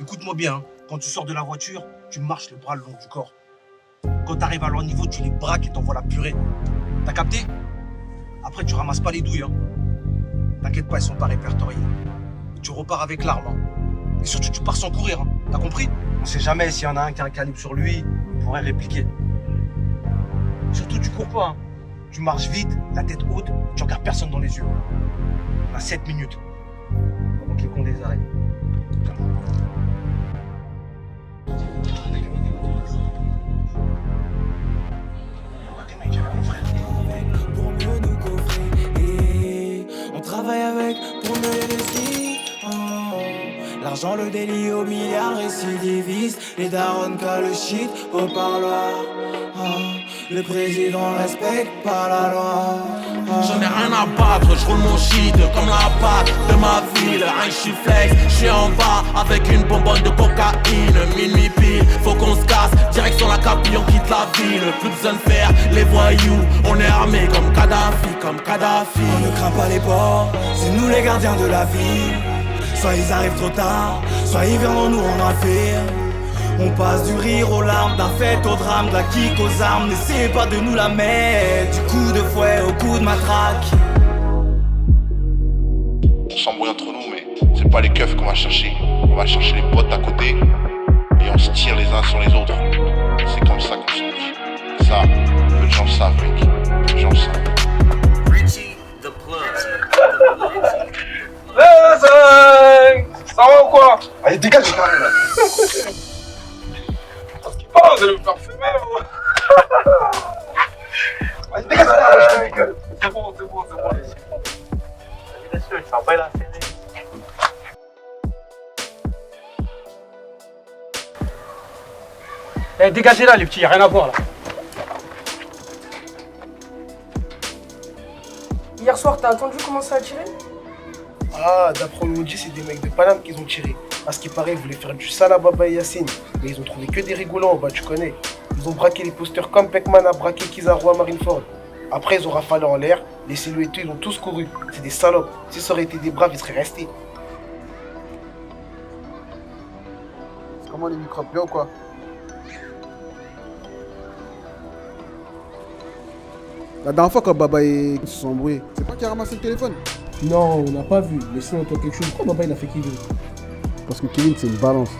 Écoute-moi bien, hein. Quand tu sors de la voiture, tu marches le bras le long du corps. Quand tu arrives à leur niveau, tu les braques et t'envoies la purée. T'as capté? Après, tu ramasses pas les douilles. Hein. T'inquiète pas, elles sont pas répertoriées. Et tu repars avec l'arme. Hein. Et surtout, tu pars sans courir. Hein. T'as compris? On sait jamais s'il y en a un qui a un calibre sur lui, il pourrait répliquer. Surtout, tu cours pas. Hein. Tu marches vite, la tête haute, tu regardes personne dans les yeux. On a 7 minutes. Pendant que les condés arrêtent. Pour mieux nous coffrer et on travaille avec pour mieux les laisser. L'argent, le délit au milliard récidiviste. Les darons qu'a le shit au parloir. Le président respecte pas la loi. J'en ai rien à battre, je roule mon shit comme la patte de ma ville. Un chiflex, je suis en bas avec une bonbonne de cocaïne. Minuit pile, faut qu'on se casse, direction la capille, on quitte la ville. Plus besoin de faire les voyous, on est armé comme Kadhafi, comme Kadhafi. On ne craint pas les porcs, c'est nous les gardiens de la ville. Soit ils arrivent trop tard, soit ils viendront nous rendre affaire. On passe du rire aux larmes, d'un fait au drame, de la kick aux armes. N'essayez pas de nous la mettre, du coup de fouet au coup de matraque. On s'embrouille entre nous, mais c'est pas les keufs qu'on va chercher. On va chercher les potes à côté et on se tire les uns sur les autres. C'est comme ça qu'on s'en dit. Ça, peu de gens le savent, mec. Peu de gens le savent. Richie the Plug. Ça va ou quoi? Allez, dégage, je t'arrive là. Oh, vous allez me faire fumer, moi. Allez, dégage, je te rigole. C'est bon. Bien sûr, tu vas pas la serrer. Eh, dégagez là, les petits, y'a rien à voir là. Hier soir, t'as attendu commencer à tirer? Ah, d'après on nous dit, c'est des mecs de Paname qu'ils ont tiré. À ce qui paraît, ils voulaient faire du sale à Baba et Yacine. Mais ils ont trouvé que des rigolants en bas, tu connais. Ils ont braqué les posters comme Beckman a braqué Kizaru à Marineford. Après, ils ont rafalé en l'air. Les silhouettes, ils ont tous couru. C'est des salopes. Si ça aurait été des braves, ils seraient restés. C'est comment les microbes, bien ou quoi? La dernière fois quand Baba et se sont embrouillés, c'est pas qui a ramassé le téléphone? Non, on n'a pas vu. Mais si on entend quelque chose, pourquoi Baba il a fait Kevin? Parce que Kevin c'est une balance.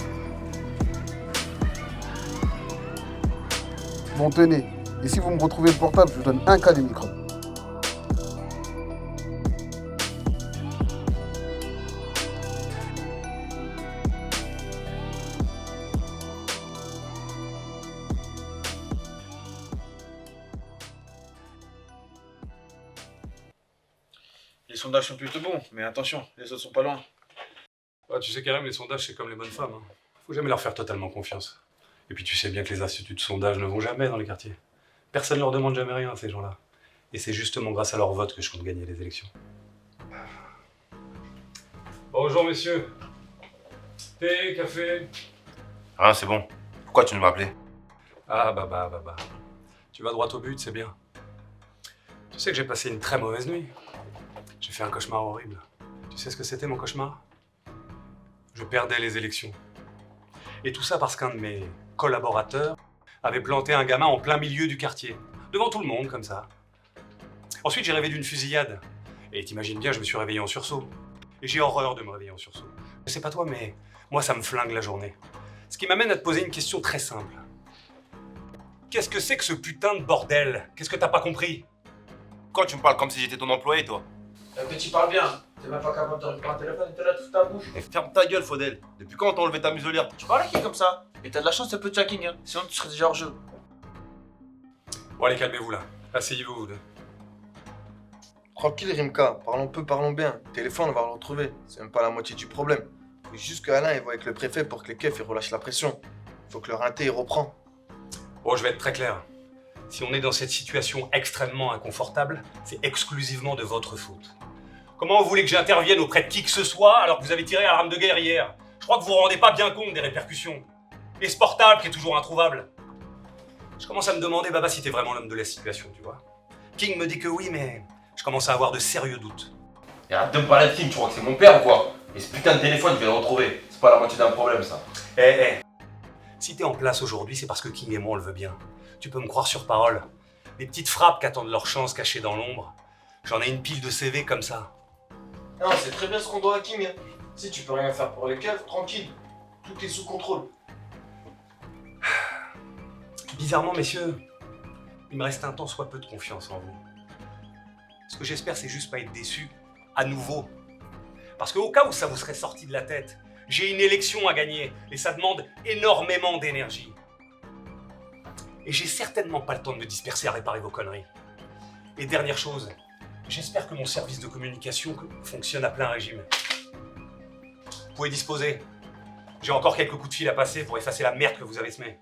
Bon tenez, et si vous me retrouvez le portable, je vous donne un cas des microbes. Les sondages sont plutôt bons, mais attention, les autres sont pas loin. Ouais, tu sais, Karim, les sondages, c'est comme les bonnes femmes. Hein. Faut jamais leur faire totalement confiance. Et puis tu sais bien que les instituts de sondage ne vont jamais dans les quartiers. Personne ne leur demande jamais rien à ces gens-là. Et c'est justement grâce à leur vote que je compte gagner les élections. Bonjour, messieurs. Thé, café. Ah, c'est bon. Pourquoi tu nous m'as appelé? Ah, bah. Tu vas droit au but, c'est bien. Tu sais que j'ai passé une très mauvaise nuit. J'ai fait un cauchemar horrible. Tu sais ce que c'était mon cauchemar? Je perdais les élections. Et tout ça parce qu'un de mes collaborateurs avait planté un gamin en plein milieu du quartier. Devant tout le monde, comme ça. Ensuite, j'ai rêvé d'une fusillade. Et t'imagines bien, je me suis réveillé en sursaut. Et j'ai horreur de me réveiller en sursaut. Je sais pas toi, mais moi, ça me flingue la journée. Ce qui m'amène à te poser une question très simple. Qu'est-ce que c'est que ce putain de bordel? Qu'est-ce que t'as pas compris? Quand tu me parles comme si j'étais ton employé, toi? Petit, parle bien. T'es même pas capable de récupérer un téléphone et t'es là toute ta bouche. Et ferme ta gueule, Faudel. Depuis quand on t'a enlevé ta muselière? Tu parles à qui comme ça? Et t'as de la chance, c'est peu de checking, hein. Sinon, tu serais déjà hors jeu. Bon, allez, calmez-vous là. Asseyez-vous, vous deux. Tranquille, Rimka. Parlons peu, parlons bien. Téléphone, on va le retrouver. C'est même pas la moitié du problème. Faut juste que Alain il voit avec le préfet pour que les keufs ils relâchent la pression. Faut que leur inté il reprend. Bon, je vais être très clair. Si on est dans cette situation extrêmement inconfortable, c'est exclusivement de votre faute. Comment vous voulez que j'intervienne auprès de qui que ce soit alors que vous avez tiré à l'arme de guerre hier? Je crois que vous vous rendez pas bien compte des répercussions. Et ce portable qui est toujours introuvable. Je commence à me demander, Baba, si t'es vraiment l'homme de la situation, tu vois. King me dit que oui, mais je commence à avoir de sérieux doutes. Et arrête de me parler de King, tu crois que c'est mon père ou quoi? Et ce putain de téléphone, je vais le retrouver. C'est pas la moitié d'un problème, ça. Si t'es en place aujourd'hui, c'est parce que King et moi on le veut bien. Tu peux me croire sur parole. Des petites frappes qui attendent leur chance cachées dans l'ombre. J'en ai une pile de CV comme ça. Non, c'est très bien ce qu'on doit à King. Si tu peux rien faire pour les keufs, tranquille. Tout est sous contrôle. Bizarrement, messieurs, il me reste un tant soit peu de confiance en vous. Ce que j'espère, c'est juste pas être déçu à nouveau. Parce qu'au cas où ça vous serait sorti de la tête, j'ai une élection à gagner et ça demande énormément d'énergie. Et j'ai certainement pas le temps de me disperser à réparer vos conneries. Et dernière chose, j'espère que mon service de communication fonctionne à plein régime. Vous pouvez disposer. J'ai encore quelques coups de fil à passer pour effacer la merde que vous avez semée.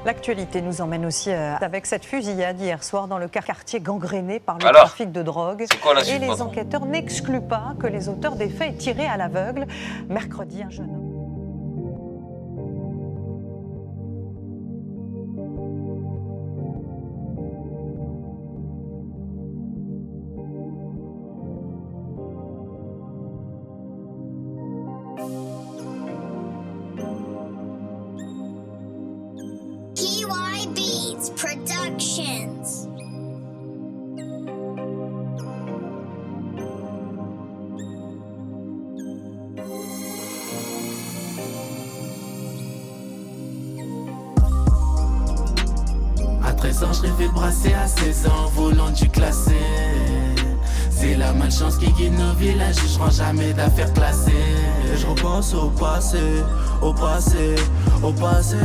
L'actualité nous emmène aussi avec cette fusillade hier soir dans le quartier gangréné par le trafic de drogue. Et les enquêteurs n'excluent pas que les auteurs des faits aient tiré à l'aveugle. Mercredi, un jeune homme... PY Beats Productions. À 13 ans, je rêvais de brasser, à 16 ans, volant du classé. C'est la malchance qui guide nos villages, je rends jamais d'affaires classées. Et je repense au passé, au passé, au passé.